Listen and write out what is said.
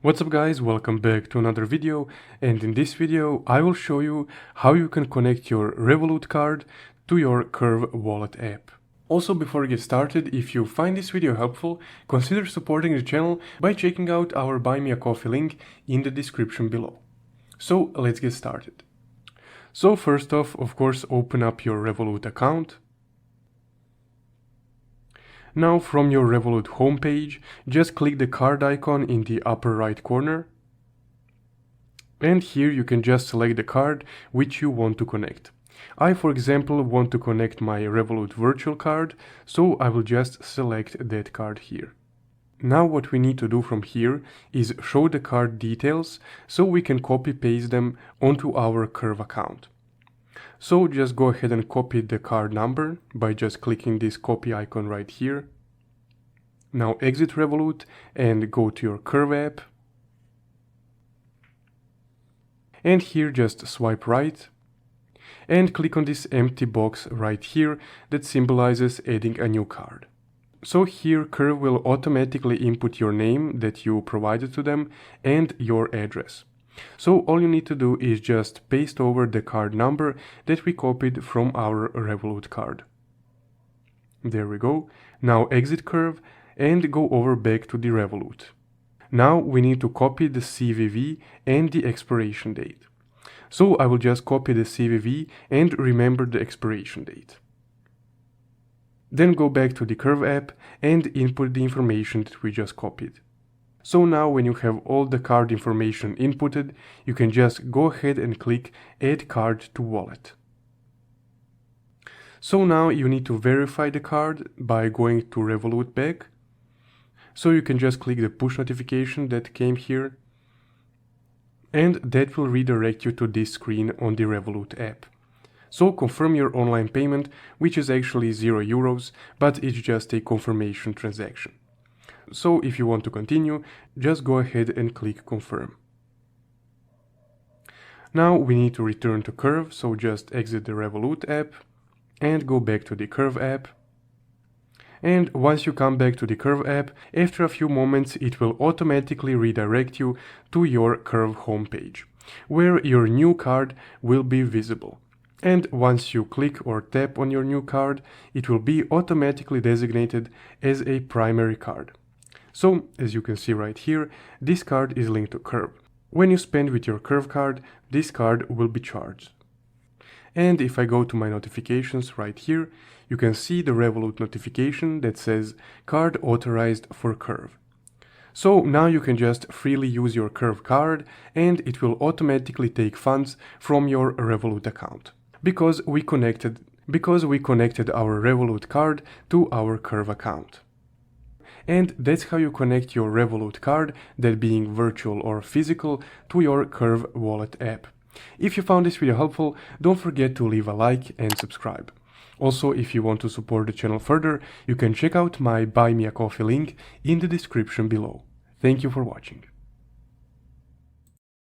What's up guys, welcome back to another video, and in this video I will show you how you can connect your Revolut card to your Curve wallet app. Also, before we get started, if you find this video helpful, consider supporting the channel by checking out our Buy Me a Coffee link in the description below. So let's get started. So first off, of course, open up your Revolut account. Now from your Revolut homepage, just click the card icon in the upper right corner. And here you can just select the card which you want to connect. I, for example, want to connect my Revolut virtual card, so I will just select that card here. Now what we need to do from here is show the card details so we can copy-paste them onto our Curve account. So just go ahead and copy the card number by just clicking this copy icon right here. Now exit Revolut and go to your Curve app. And here just swipe right and click on this empty box right here that symbolizes adding a new card. So here Curve will automatically input your name that you provided to them and your address. So all you need to do is just paste over the card number that we copied from our Revolut card. There we go. Now exit Curve and go over back to the Revolut. Now we need to copy the CVV and the expiration date. So I will just copy the CVV and remember the expiration date. Then go back to the Curve app and input the information that we just copied. So now when you have all the card information inputted, you can just go ahead and click Add Card to Wallet. So now you need to verify the card by going to Revolut back. So you can just click the push notification that came here, and that will redirect you to this screen on the Revolut app. So confirm your online payment, which is actually €0, but it's just a confirmation transaction. So if you want to continue, just go ahead and click confirm. Now we need to return to Curve, so just exit the Revolut app and go back to the Curve app. And once you come back to the Curve app, after a few moments it will automatically redirect you to your Curve homepage, where your new card will be visible. And once you click or tap on your new card, it will be automatically designated as a primary card. So, as you can see right here, this card is linked to Curve. When you spend with your Curve card, this card will be charged. And if I go to my notifications right here, you can see the Revolut notification that says card authorized for Curve. So now you can just freely use your Curve card and it will automatically take funds from your Revolut account. Because we connected our Revolut card to our Curve account. And that's how you connect your Revolut card, that being virtual or physical, to your Curve wallet app. If you found this video helpful, don't forget to leave a like and subscribe. Also, if you want to support the channel further, you can check out my Buy Me a Coffee link in the description below. Thank you for watching.